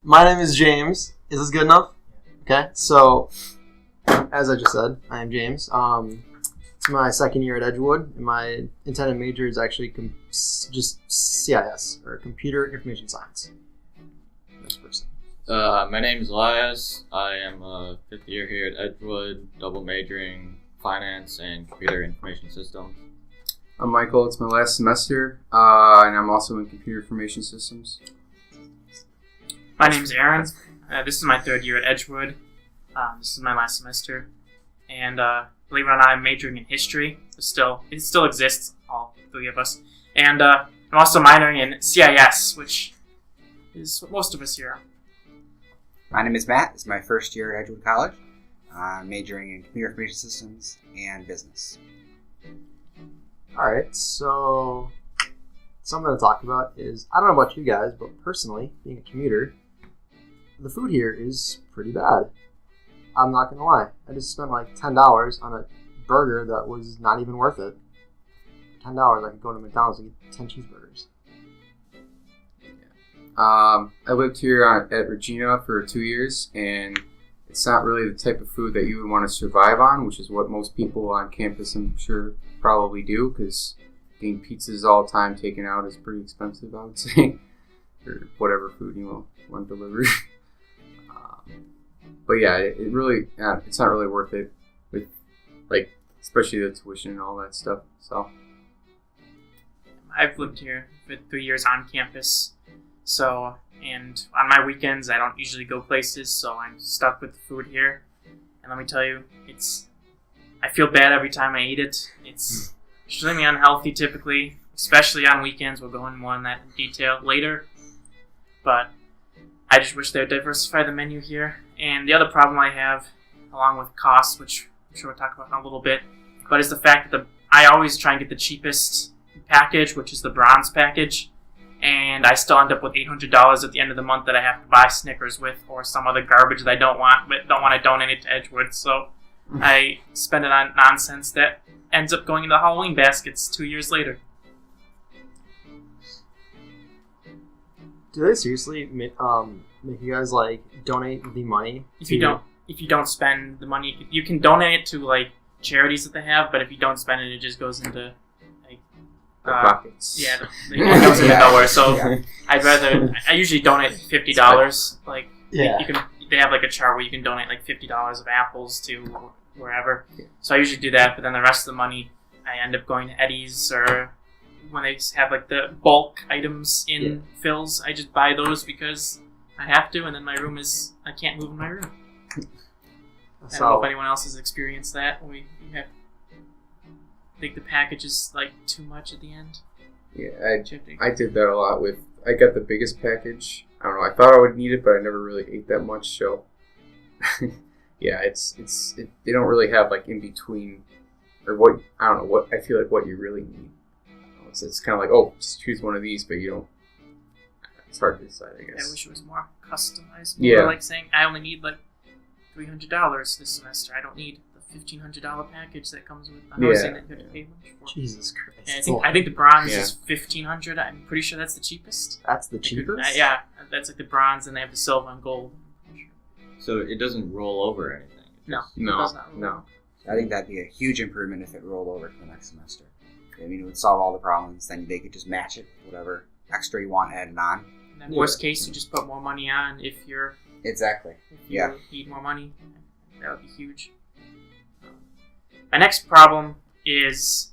My name is James. Is this good enough? Okay, so as I just said, I am James. It's my second year at Edgewood, and my intended major is actually just CIS, or Computer Information Science. Next person. My name is Elias. I am a fifth year here at Edgewood, double majoring finance and computer information systems. I'm Michael. It's my last semester, and I'm also in computer information systems. My name's Aaron. This is my third year at Edgewood. This is my last semester. And believe it or not, I'm majoring in history. It still exists, all three of us. And I'm also minoring in CIS, which is what most of us here are. My name is Matt. It's my first year at Edgewood College. I'm majoring in computer information systems and business. Alright, so something to talk about is, I don't know about you guys, but personally, being a commuter, the food here is pretty bad. I'm not going to lie. I just spent like $10 on a burger that was not even worth it. $10, I could go to McDonald's and get 10 cheeseburgers. I lived here at Regina for 2 years, and it's not really the type of food that you would want to survive on, which is what most people on campus, I'm sure, probably do, because getting pizzas all the time taken out is pretty expensive, I would say, or whatever food you want delivered. But yeah, it's not really worth it, with especially the tuition and all that stuff. So I've lived here for 3 years on campus. And on my weekends, I don't usually go places, so I'm stuck with the food here. And let me tell you, I feel bad every time I eat it. It's extremely unhealthy typically, especially on weekends. We'll go into more on that in detail later. But I just wish they would diversify the menu here. And the other problem I have, along with cost, which I'm sure we'll talk about in a little bit, but is the fact that I always try and get the cheapest package, which is the bronze package. And I still end up with $800 at the end of the month that I have to buy Snickers with, or some other garbage that I don't want, but don't want to donate it to Edgewood. So I spend it on nonsense that ends up going into Halloween baskets 2 years later. Do they seriously make you guys donate the money? If you don't spend the money, you can donate it to charities that they have, but if you don't spend it, it just goes into pockets. Yeah, it goes into nowhere. So I usually donate $50. They have a chart where you can donate $50 of apples to wherever. Yeah. So I usually do that, but then the rest of the money I end up going to Eddie's, or when they have the bulk items in fills, I just buy those because I have to, and then I can't move in my room. I don't know if anyone else has experienced that. I think the package is too much at the end. Yeah, I did that a lot I got the biggest package. I don't know, I thought I would need it, but I never really ate that much, so yeah, they don't really have in between, or I feel like what you really need. It's kind of just choose one of these, but you don't, it's hard to decide, I guess. I wish it was more customized. Yeah. Saying, I only need $300 this semester. I don't need the $1,500 package that comes with the housing that you have to pay much for. Jesus Christ. Yeah, I think the bronze is $1,500. I'm pretty sure that's the cheapest. That's the cheapest? Yeah, that's the bronze, and they have the silver and gold. So it doesn't roll over anything? No, it does not roll over. I think that'd be a huge improvement if it rolled over to the next semester. I mean, it would solve all the problems. Then they could just match it with whatever extra you want added on. And then worst case, you just put more money on if you're... Exactly. If you need more money, that would be huge. My next problem is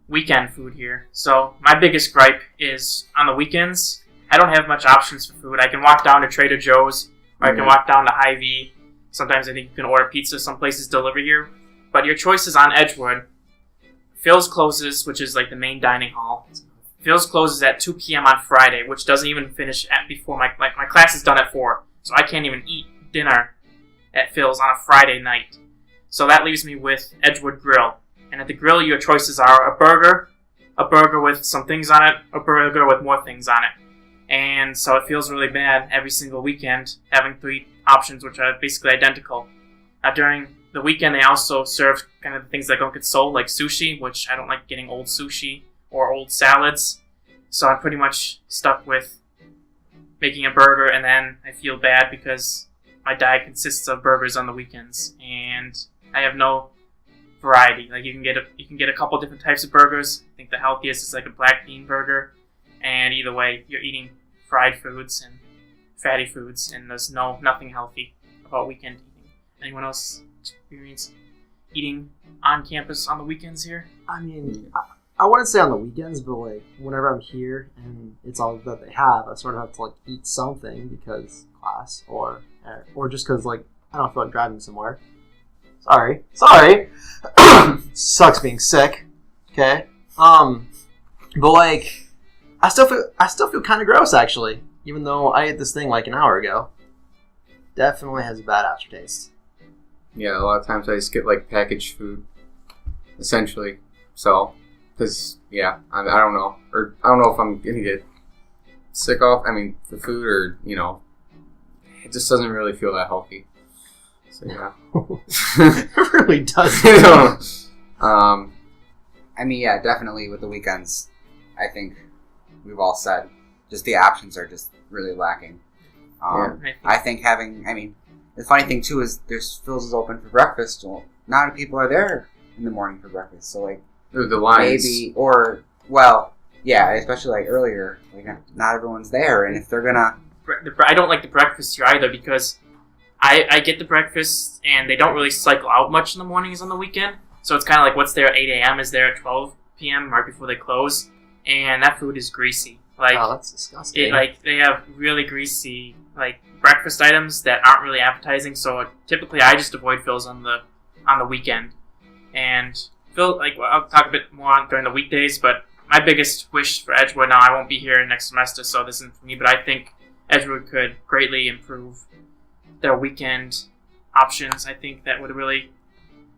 weekend food here. So my biggest gripe is on the weekends, I don't have much options for food. I can walk down to Trader Joe's, or I can walk down to Hy-Vee. Sometimes I think you can order pizza. Some places deliver here. But your choice is on Edgewood. Phil's closes, which is the main dining hall. Phil's closes at 2 p.m. on Friday, which doesn't even finish before my class is done at 4. So I can't even eat dinner at Phil's on a Friday night. So that leaves me with Edgewood Grill. And at the grill, your choices are a burger with some things on it, a burger with more things on it. And so it feels really bad every single weekend having 3 options, which are basically identical. During the weekend, they also serve kind of the things that don't get sold, like sushi, which I don't like getting old sushi or old salads. So I'm pretty much stuck with making a burger, and then I feel bad because my diet consists of burgers on the weekends, and I have no variety. Like you can get a couple different types of burgers. I think the healthiest is like a black bean burger, and either way, you're eating fried foods and fatty foods, and there's nothing healthy about weekend eating. Anyone else experience eating on campus on the weekends here? I mean, I wouldn't say on the weekends, but like whenever I'm here and it's all that they have, I sort of have to like eat something because class or just because like I don't feel like driving somewhere. Sorry. Sucks being sick. Okay. But like I still feel kind of gross actually, even though I ate this thing like an hour ago. Definitely has a bad aftertaste. Yeah, a lot of times I just get like packaged food, essentially. So, because yeah, I don't know, or I don't know if I'm gonna get sick off. I mean, the food, or it just doesn't really feel that healthy. So yeah, it really does. I mean, yeah, definitely with the weekends, I think we've all said just the options are just really lacking. I think the funny thing too is there's Phil's is open for breakfast. Well, not a lot of people are there in the morning for breakfast, so like the lines. Maybe especially like earlier, like not everyone's there, and if they're gonna, I don't like the breakfast here either because I get the breakfast and they don't really cycle out much in the mornings on the weekend. So it's kind of like what's there at 8 a.m. is there at 12 p.m. right before they close, and that food is greasy. Like, oh, that's disgusting. They have really greasy like breakfast items that aren't really appetizing. So typically, I just avoid Phil's on the weekend. And Phil, like I'll talk a bit more on during the weekdays. But my biggest wish for Edgewood, now I won't be here next semester, so this isn't for me. But I think Edgewood could greatly improve their weekend options. I think that would really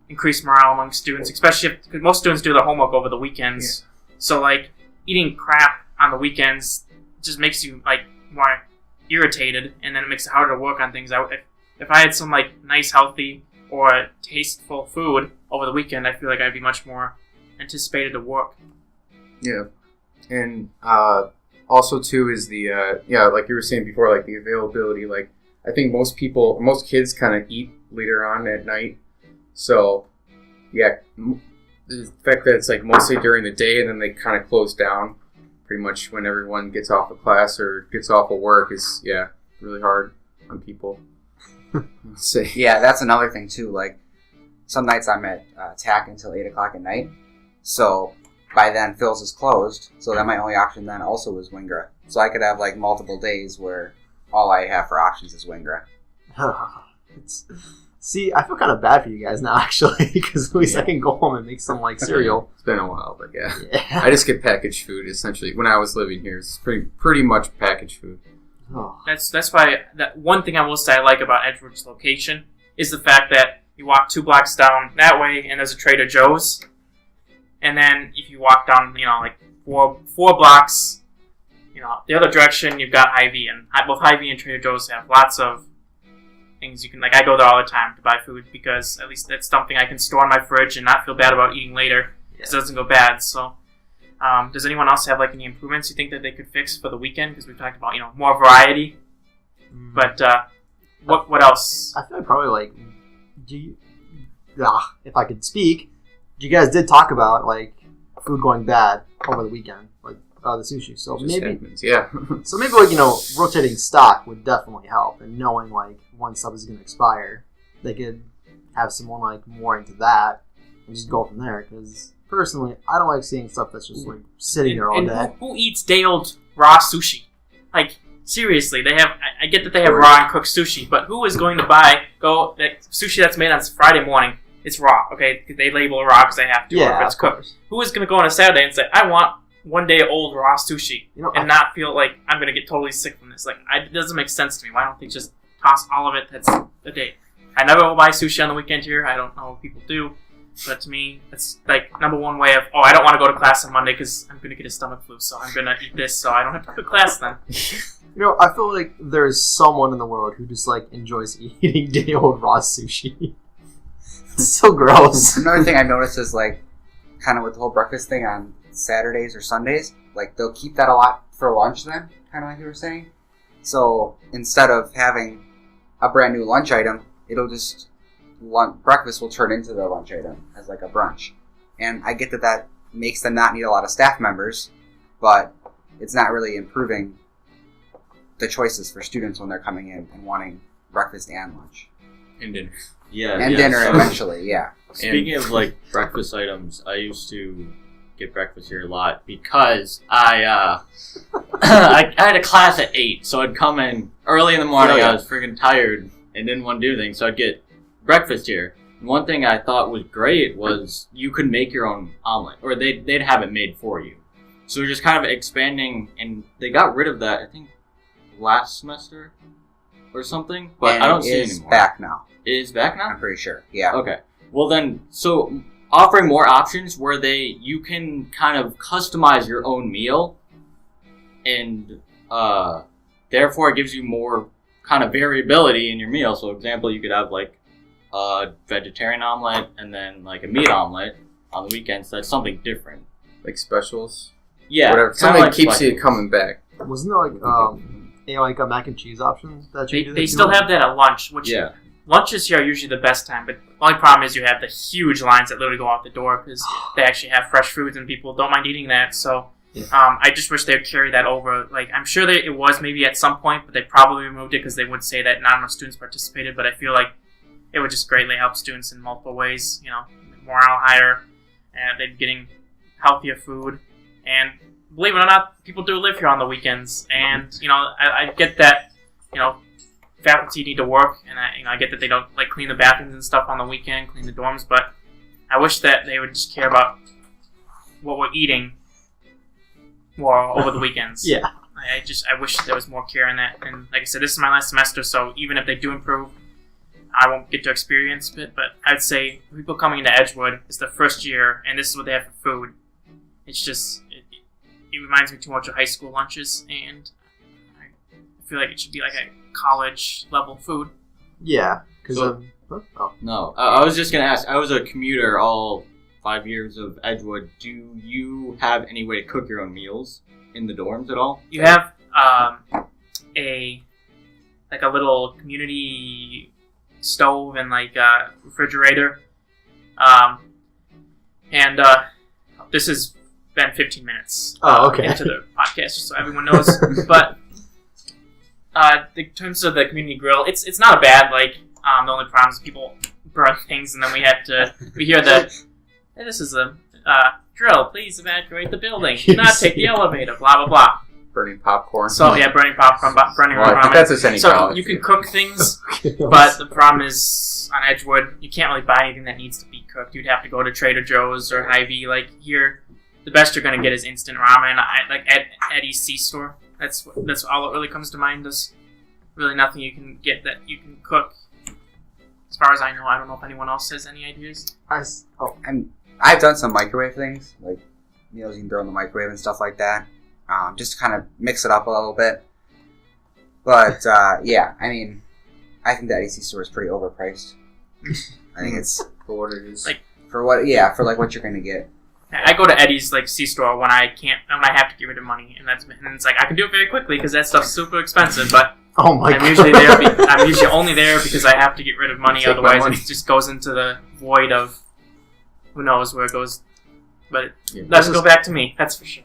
increase morale among students, especially because most students do their homework over the weekends. Yeah. So like eating crap on the weekends just makes you like more irritated, and then it makes it harder to work on things. If I had some like nice, healthy or tasteful food over the weekend, I feel like I'd be much more anticipated to work. Yeah, and also too is the like you were saying before, like the availability. Like I think most kids kind of eat later on at night, so yeah, the fact that it's like mostly during the day and then they kind of close down pretty much when everyone gets off of class or gets off of work is, really hard on people. Yeah, that's another thing too. Like, some nights I'm at TAC until 8 o'clock at night. So, by then, Phil's is closed. So, then my only option then also is Wingra. So, I could have, like, multiple days where all I have for options is Wingra. See, I feel kind of bad for you guys now, actually, because at least I can go home and make some, like, cereal. It's been a while, but yeah. I just get packaged food, essentially. When I was living here, it's pretty much packaged food. Oh. That's why that one thing I will say I like about Edgewood's location is the fact that you walk 2 blocks down that way and there's a Trader Joe's, and then if you walk down, like four blocks, the other direction, you've got Hy-Vee, and both Hy-Vee and Trader Joe's have lots of things you can, like, I go there all the time to buy food because at least that's something I can store in my fridge and not feel bad about eating later because it doesn't go bad. So does anyone else have like any improvements you think that they could fix for the weekend? Because we've talked about more variety, but what else? I feel like probably like if I could speak, you guys did talk about like food going bad over the weekend, like the sushi. So just maybe happens, yeah. So maybe like rotating stock would definitely help, and knowing like one sub is going to expire, they could have someone like more into that and just go from there. Because personally, I don't like seeing stuff that's just like sitting there all day. Who eats day-old raw sushi? Like, seriously, they have. I get that they have raw and cooked sushi, but who is going to sushi that's made on Friday morning? It's raw, okay? They label it raw because they have to, or if it's cooked. Who is going to go on a Saturday and say, "I want one day old raw sushi," and not feel like I'm going to get totally sick from this? Like, it doesn't make sense to me. Why don't they just toss all of it that's a day? I never will buy sushi on the weekend here. I don't know what people do. But to me, it's like number one way of, I don't want to go to class on Monday because I'm going to get a stomach flu, so I'm going to eat this so I don't have to go to class then. I feel like there's someone in the world who just like enjoys eating day-old raw sushi. It's so gross. Another thing I noticed is like, kind of with the whole breakfast thing on Saturdays or Sundays, like they'll keep that a lot for lunch then, kind of like you were saying. So instead of having a brand new lunch item, it'll just breakfast will turn into the lunch item as like a brunch. And I get that makes them not need a lot of staff members, but it's not really improving the choices for students when they're coming in and wanting breakfast and lunch. And dinner. Dinner eventually, yeah. Speaking of like breakfast items, I used to get breakfast here a lot because I had a class at 8, so I'd come in early in the morning. I was freaking tired and didn't want to do anything, so I'd get breakfast here. And one thing I thought was great was you could make your own omelet, or they'd have it made for you. So just kind of expanding, and they got rid of that, I think, last semester or something, but and I don't see it anymore. anymore. Back now. It is back now? I'm pretty sure. Yeah. Okay. Well then, so offering more options where you can kind of customize your own meal, and therefore it gives you more kind of variability in your meal. So, example, you could have like a vegetarian omelet and then like a meat omelet on the weekends. That's something different. Like specials? Yeah. Whatever. Something that keeps you coming back. Wasn't there like a mac and cheese option that you They still have that at lunch, which lunches here are usually the best time, but the only problem is you have the huge lines that literally go out the door because they actually have fresh foods and people don't mind eating that. So I just wish they would carry that over. Like, I'm sure it was maybe at some point, but they probably removed it because they would say that not enough students participated. But I feel like it would just greatly help students in multiple ways. You know, morale higher, and they'd be getting healthier food. And believe it or not, people do live here on the weekends. And, you know, I get that, you know, faculty need to work, and I get that they don't like clean the bathrooms and stuff on the weekend, clean the dorms, but I wish that they would just care about what we're eating more over the weekends. Yeah. I wish there was more care in that. And like I said, this is my last semester, so even if they do improve, I won't get to experience it. But I'd say people coming into Edgewood, it's their first year, and this is what they have for food. It's just it reminds me too much of high school lunches, and I feel like it should be like a college level food. Yeah, because no, I was just gonna ask. I was a commuter all 5 years of Edgewood. Do you have any way to cook your own meals in the dorms at all? You have a little community stove and like a refrigerator, and this has been 15 minutes into the podcast, just so everyone knows. But in terms of the community grill, it's not a bad, like, the only problem is people burn things, and then we hear that, hey, this is a drill, please evacuate the building, do not take the elevator, blah, blah, blah. Burning popcorn. So, yeah, burning popcorn, burning ramen. That's just any so college you can food. cook things, but the problem is, on Edgewood, you can't really buy anything that needs to be cooked. You'd have to go to Trader Joe's or Hy-Vee. Like, here, the best you're going to get is instant ramen, like at Eddie's C-Store. That's all that really comes to mind. There's really nothing you can get that you can cook. As far as I know, I don't know if anyone else has any ideas. I've done some microwave things, like meals you can throw in the microwave and stuff like that, just to kind of mix it up a little bit. But yeah, I mean, I think the Eddie's C-Store is pretty overpriced. I think it's for what it is. Like for what you're gonna get. I go to Eddie's like C-Store when I have to get rid of money, and it's like I can do it very quickly because that stuff's super expensive. But I'm usually there. I'm usually only there because I have to get rid of money. Otherwise, it just goes into the void of who knows where it goes. But it doesn't go back to me. That's for sure.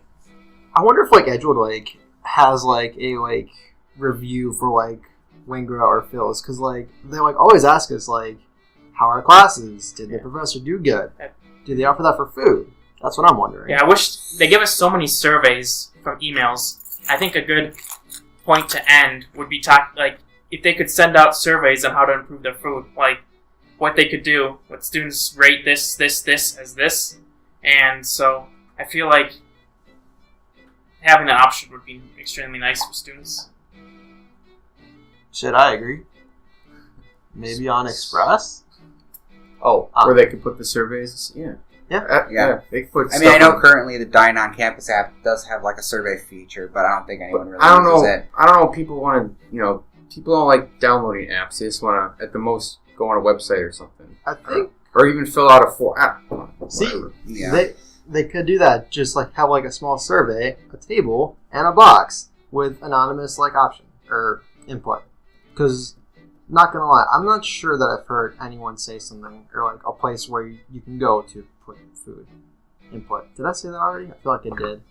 I wonder if like Edgewood like has like a like review for like Wingra or Phil's, because like they like always ask us like, how are classes? Did the professor do good? Do they offer that for food? That's what I'm wondering. Yeah, I wish they give us so many surveys from emails. I think a good point to end would be like if they could send out surveys on how to improve their food, like what they could do, what students rate this as this, and so I feel like having that option would be extremely nice for students. Shit, I agree. Maybe on Express? Where they could put the surveys? Yeah. They could put I know currently the Dine on Campus app does have like a survey feature, but I don't think anyone really uses it. I don't know. People want to, people don't like downloading apps. They just want to, at the most, go on a website or something. I think, or even fill out a form. They could do that. Just like have like a small survey, a table, and a box with anonymous like option or input. Because, not gonna lie, I'm not sure that I've heard anyone say something, or like a place where you can go to put food input. Did I say that already? I feel like I did.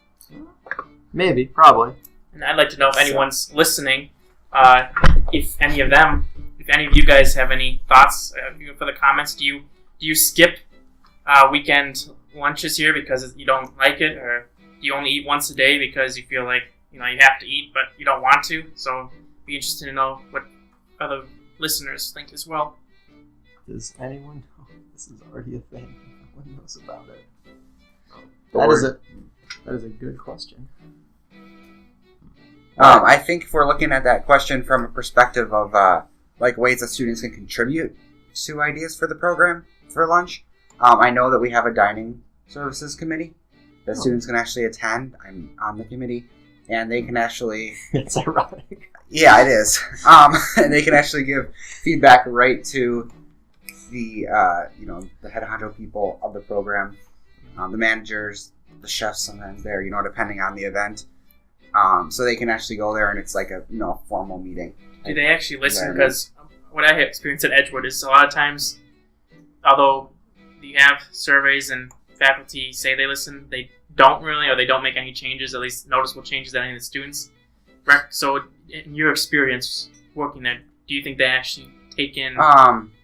Maybe, probably. And I'd like to know if anyone's listening, if any of you guys have any thoughts for the comments. Do you skip weekend lunches here because you don't like it, or do you only eat once a day because you feel like you have to eat but you don't want to? So be interested to know what other listeners think as well. Does anyone know? This is already a thing. No one knows about it. That is a good question. I think if we're looking at that question from a perspective of ways that students can contribute to ideas for the program for lunch, I know that we have a dining services committee that students can actually attend. I'm on the committee, and they can actually... It's ironic. Yeah, it is. And they can actually give feedback right to the the head honcho people of the program, the managers, the chefs sometimes there, depending on the event. So they can actually go there, and it's like a formal meeting. Do they actually listen? Because what I have experienced at Edgewood is a lot of times, although you have surveys and faculty say they listen, they don't really, or they don't make any changes, at least noticeable changes that any of the students. So in your experience working there, do you think they actually take in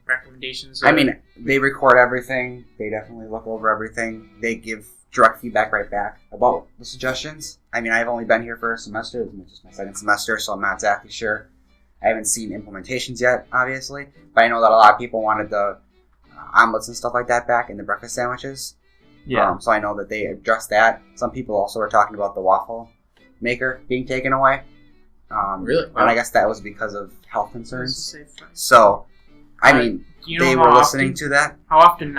recommendations? I mean, they record everything. They definitely look over everything. They give direct feedback right back about the suggestions. I mean, I've only been here for a semester. It's just my second semester, so I'm not exactly sure. I haven't seen implementations yet, obviously, but I know that a lot of people wanted the omelets and stuff like that back in the breakfast sandwiches. Yeah. So I know that they addressed that. Some people also were talking about the waffle maker being taken away. Really? Wow. And I guess that was because of health concerns. So, I mean, they were listening to that. How often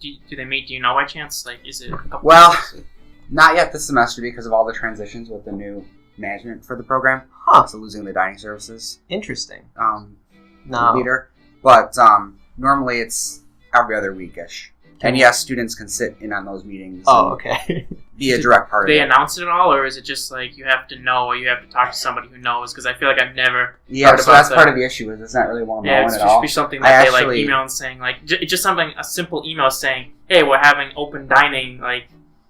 do they meet? Do you know by chance? Like, is it a couple days? Not yet this semester because of all the transitions with the new management for the program. So losing the dining services. Interesting. Leader. But normally it's every other week-ish. And yes, students can sit in on those meetings. Oh, okay. Be a direct part of it. Do they announce it at all, or is it just like you have to know, or you have to talk to somebody who knows? Because I feel like I've never. Yeah, so that's part of the issue. Is it's not really well known at all. Yeah, it should be something that they like email and saying like just something, a simple email saying, "Hey, we're having open dining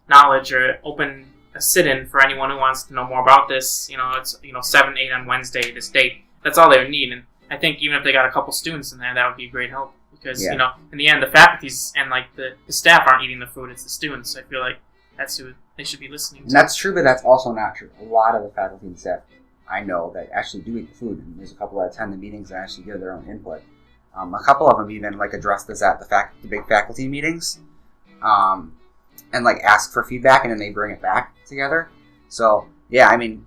knowledge or open a sit-in for anyone who wants to know more about this. It's 7-8 on Wednesday, this date." That's all they would need, and I think even if they got a couple students in there, that would be a great help. Because, in the end, the faculties and, the staff aren't eating the food, it's the students. So I feel like that's who they should be listening to. And that's true, but that's also not true. A lot of the faculty and staff I know that actually do eat the food, and there's a couple that attend the meetings and actually give their own input. A couple of them even, address this at the big faculty meetings, and, ask for feedback, and then they bring it back together. So, yeah, I mean,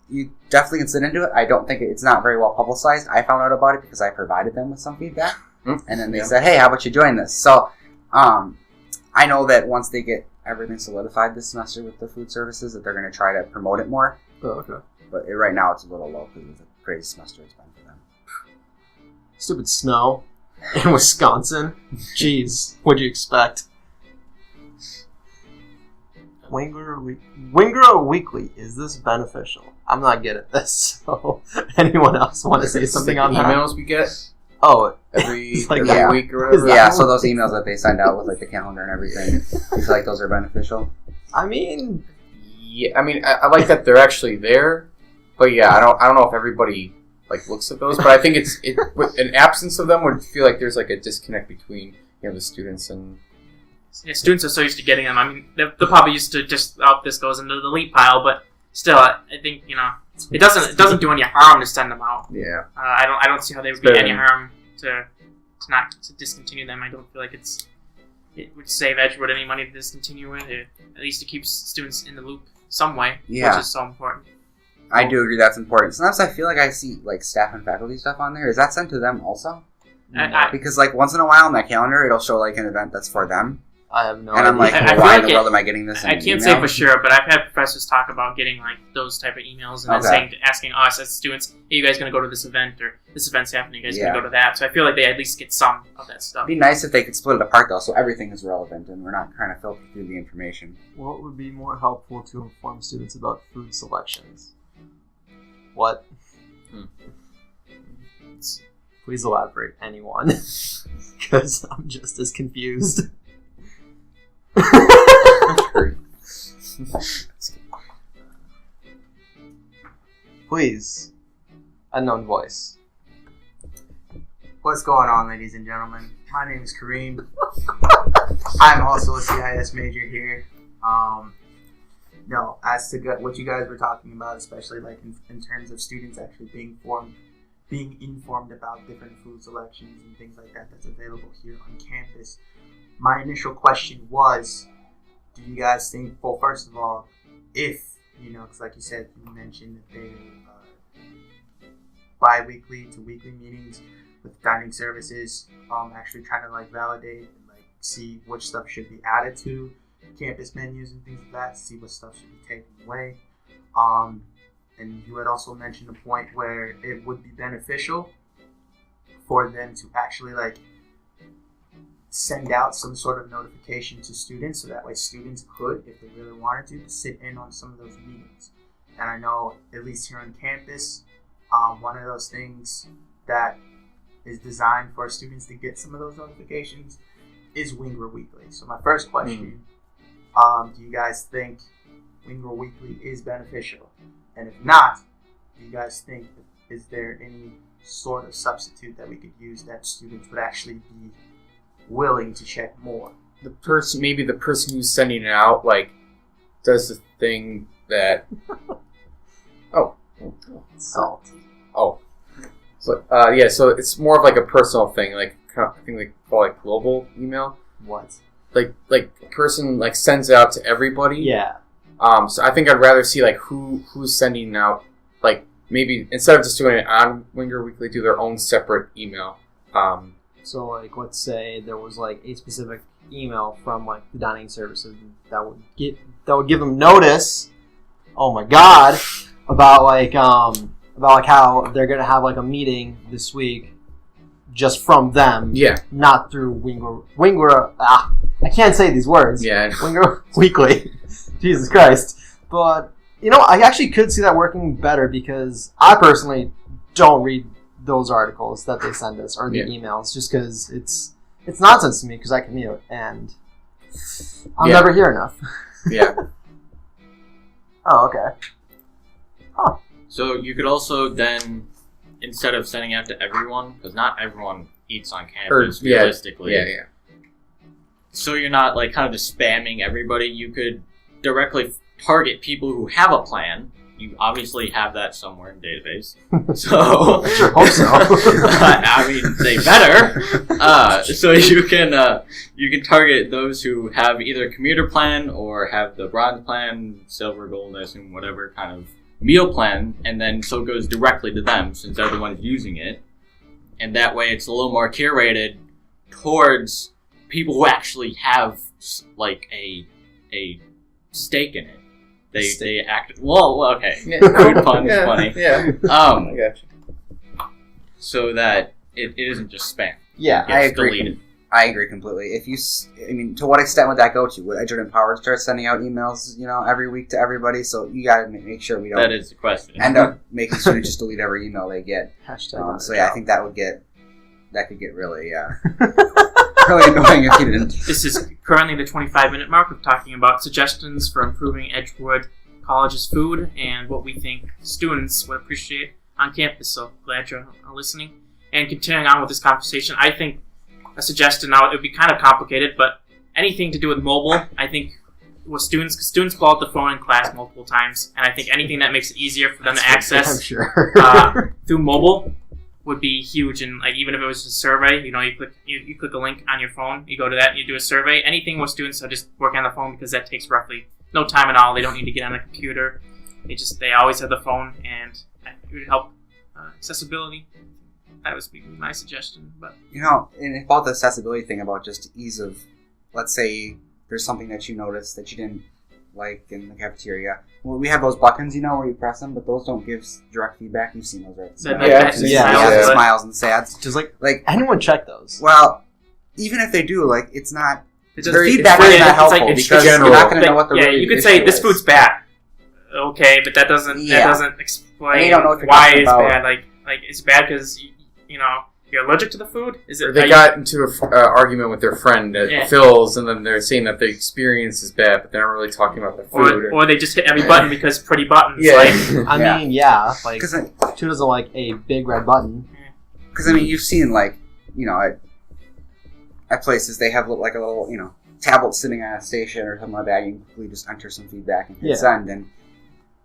you definitely can sit into it. I don't think it's not very well publicized. I found out about it because I provided them with some feedback. And then they said, "Hey, how about you join this?" So, I know that once they get everything solidified this semester with the food services, that they're going to try to promote it more. Oh, okay. But right now, it's a little low because of the crazy semester it's been for them. Stupid snow in Wisconsin. Jeez, what'd you expect? Wingrow Weekly, is this beneficial? I'm not good at this. So, anyone else want to say something on that? Emails we get. Oh, every every week or whatever. Yeah, so those emails that they send out with the calendar and everything, you feel like those are beneficial? I mean, yeah. I mean, I like that they're actually there, but yeah, I don't know if everybody looks at those. But I think it's with an absence of them would feel like there's a disconnect between the students and. Yeah, students are so used to getting them. I mean, they're probably used to just this goes into the delete pile, but still, I think it doesn't do any harm to send them out. Yeah. I don't see how there would be any harm to discontinue them. I don't feel like it would save Edgewood any money to discontinue it. At least it keeps students in the loop some way, which is so important. I do agree that's important. Sometimes I feel like I see staff and faculty stuff on there. Is that sent to them also? Because once in a while on that calendar, it'll show an event that's for them. I have no idea. And I'm why in the world am I getting this? I can't say for sure, but I've had professors talk about getting those type of emails and then asking us as students, "Hey, you guys going to go to this event or this event's happening? You guys going to go to that?" So I feel like they at least get some of that stuff. It'd be nice if they could split it apart though, so everything is relevant and we're not trying to filter through the information. What would be more helpful to inform students about food selections? What? Please elaborate, anyone, because I'm just as confused. Please, unknown voice. What's going on, ladies and gentlemen? My name is Kareem. I'm also a CIS major here. No, as to what you guys were talking about, especially like in terms of students actually being informed about different food selections and things like that that's available here on campus. My initial question was, do you guys think, well, first of all, if, because like you said, you mentioned that they bi-weekly to weekly meetings with dining services, actually trying to like validate and like see which stuff should be added to campus menus and things like that, see what stuff should be taken away. And you had also mentioned a point where it would be beneficial for them to actually like send out some sort of notification to students, so that way students could, if they really wanted to sit in on some of those meetings. And I know, at least here on campus, one of those things that is designed for students to get some of those notifications is Winger Weekly. So my first question, do you guys think Winger Weekly is beneficial? And if not, do you guys think, is there any sort of substitute that we could use that students would actually be willing to check more? Maybe the person who's sending it out, like, does the thing that... Salt. But, yeah, so it's more of like a personal thing, like, I think they call it global email. What? Like a person, like, sends it out to everybody. Yeah. So I think I'd rather see, like, who's sending out, like, maybe, instead of just doing it on Winger Weekly, do their own separate email. So, like, let's say there was, like, a specific email from, like, the dining services that would give them notice, oh my god, about how they're going to have, like, a meeting this week just from them. Yeah. Not through Winger, I can't say these words. Yeah. Winger Weekly. Jesus Christ. But, I actually could see that working better because I personally don't read those articles that they send us or the emails just because it's nonsense to me because I commute and I'm never here enough. Yeah. Oh, okay. Huh. So you could also then, instead of sending out to everyone, because not everyone eats on campus realistically. Yeah. So you're not like kind of just spamming everybody. You could directly target people who have a plan. You obviously have that somewhere in the database. So I sure hope so. I mean, they better. So you can target those who have either a commuter plan or have the bronze plan, silver, gold, I assume, whatever kind of meal plan, and then so it goes directly to them since they're the ones using it. And that way it's a little more curated towards people who actually have like a stake in it. They act well. Okay, food pun is funny. Yeah. I got you. So that it isn't just spam. Yeah, I agree. Deleted. I agree completely. To what extent would that go to? Would Edgewood EmPowered start sending out emails, every week to everybody? So you got to make sure we don't. That is the question. End up making students just delete every email they get. Hashtag. So yeah, I think that could get really, really annoying if you didn't. This is currently the 25-minute mark of talking about suggestions for improving Edgewood College's food and what we think students would appreciate on campus. So glad you're listening. And continuing on with this conversation, I think a suggestion, now it would be kind of complicated, but anything to do with mobile, I think with students pull out the phone in class multiple times, and I think anything that makes it easier for them to access through mobile would be huge. And like even if it was a survey, you click a link on your phone, you go to that, and you do a survey. Anything with students are just working on the phone because that takes roughly no time at all. They don't need to get on a computer. They always have the phone, and it would help accessibility. That would be my suggestion. But and about the accessibility thing, about just ease of, let's say there's something that you noticed that you didn't like in the cafeteria. Well, we have those buttons, where you press them, but those don't give direct feedback. You've seen those, right? The smiles and sads. Just like anyone check those? Well, even if they do, it's not. It's feedback is not helpful because you're not going to know what the you could say this food's bad. okay, but that doesn't explain don't know what why it's about. bad. Like it's bad because you're allergic to the food. Is it? Or they got into an argument with their friend at Phil's, and then they're saying that the experience is bad, but they're not really talking about the food. Or they just hit every button because pretty buttons. Yeah. Like, I mean, yeah. Like, who doesn't like a big red button? Because, I mean, you've seen, like, at places they have, like, a little, tablet sitting on a station or something like that. You can quickly just enter some feedback and hit send, and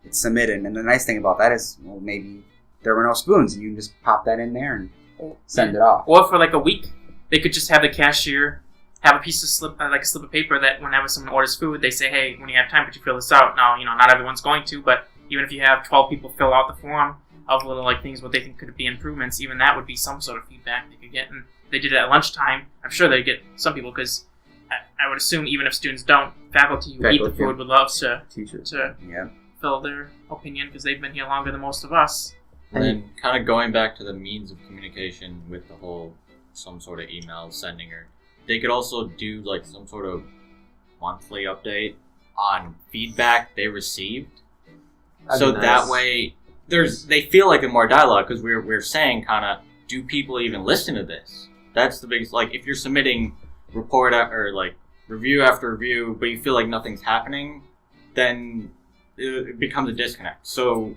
it's submitted. And the nice thing about that is, well, maybe there were no spoons, and you can just pop that in there and send it off. Or for, like, a week, they could just have the cashier have a piece of slip of paper that whenever someone orders food, they say, hey, when you have time, could you fill this out? Now, not everyone's going to, but even if you have 12 people fill out the form of little, like, things what they think could be improvements, even that would be some sort of feedback they could get. And if they did it at lunchtime, I'm sure they'd get some people, because I would assume even if students don't, faculty who eat the food would love to fill their opinion, because they've been here longer than most of us. And then kind of going back to the means of communication with the whole some sort of email sending, or they could also do like some sort of monthly update on feedback they received. So that way they feel like a more dialogue, because we're saying kind of, do people even listen to this? That's the biggest, like, if you're submitting report or like review after review, but you feel like nothing's happening, then it becomes a disconnect. So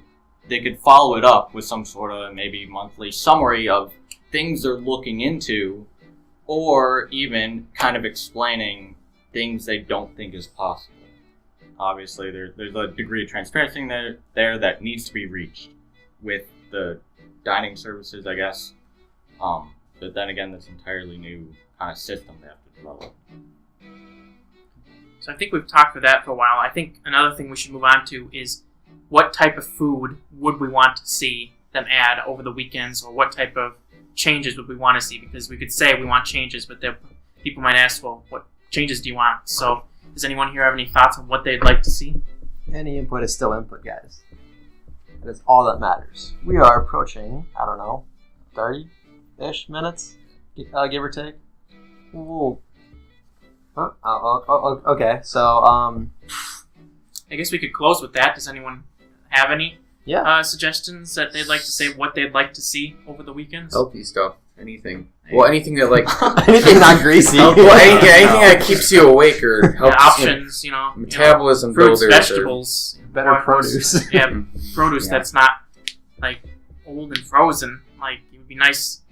they could follow it up with some sort of maybe monthly summary of things they're looking into, or even kind of explaining things they don't think is possible. Obviously, there's a degree of transparency there that needs to be reached with the dining services, I guess. But then again, this entirely new kind of system they have to develop. So I think we've talked for that for a while. I think another thing we should move on to is what type of food would we want to see them add over the weekends, or what type of changes would we want to see? Because we could say we want changes, but people might ask, well, what changes do you want? So does anyone here have any thoughts on what they'd like to see? Any input is still input, guys. That is all that matters. We are approaching, 30-ish minutes, give or take. Ooh. Huh? Okay, so, I guess we could close with that. Does anyone have any suggestions that they'd like to say, what they'd like to see over the weekends? Healthy stuff. Anything. Well, anything that, like... anything not greasy. Anything that keeps you awake or helps... options, metabolism fruits, builders. Vegetables. Better produce. Produce that's not, like, old and frozen. Like, it would be nice,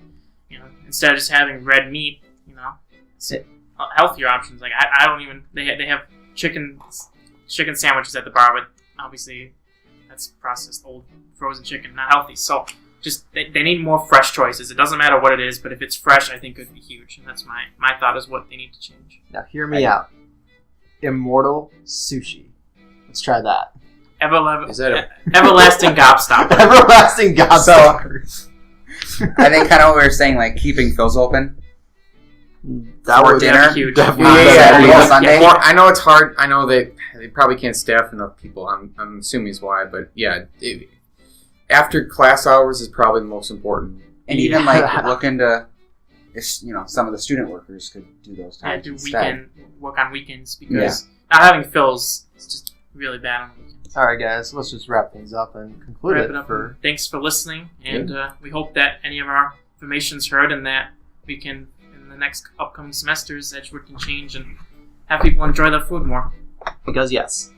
instead of just having red meat, healthier options. Like, I don't even... They have chicken sandwiches at the bar, but obviously that's processed, old, frozen chicken, not healthy. So just they need more fresh choices. It doesn't matter what it is, but if it's fresh, I think it would be huge. And that's my thought is what they need to change. Now hear me out. Immortal sushi. Let's try that. Everlasting gobstopper. Everlasting gobstopper. I think kind of what we were saying, like keeping Phil's open. That for would dinner. huge. Yeah. Sunday. I know it's hard. I know that they probably can't staff enough people. I'm assuming is why. But yeah, after class hours is probably the most important. And even like look into, some of the student workers could do those times. Work on weekends, because not having Phil's is just really bad on weekends. All right, guys, let's just wrap things up and conclude it. Thanks for listening, and we hope that any of our information's heard, and that we can, in the next upcoming semesters, Edgewood can change and have people enjoy their food more. Because yes.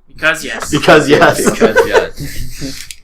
Because yes. Because yes. Because yes.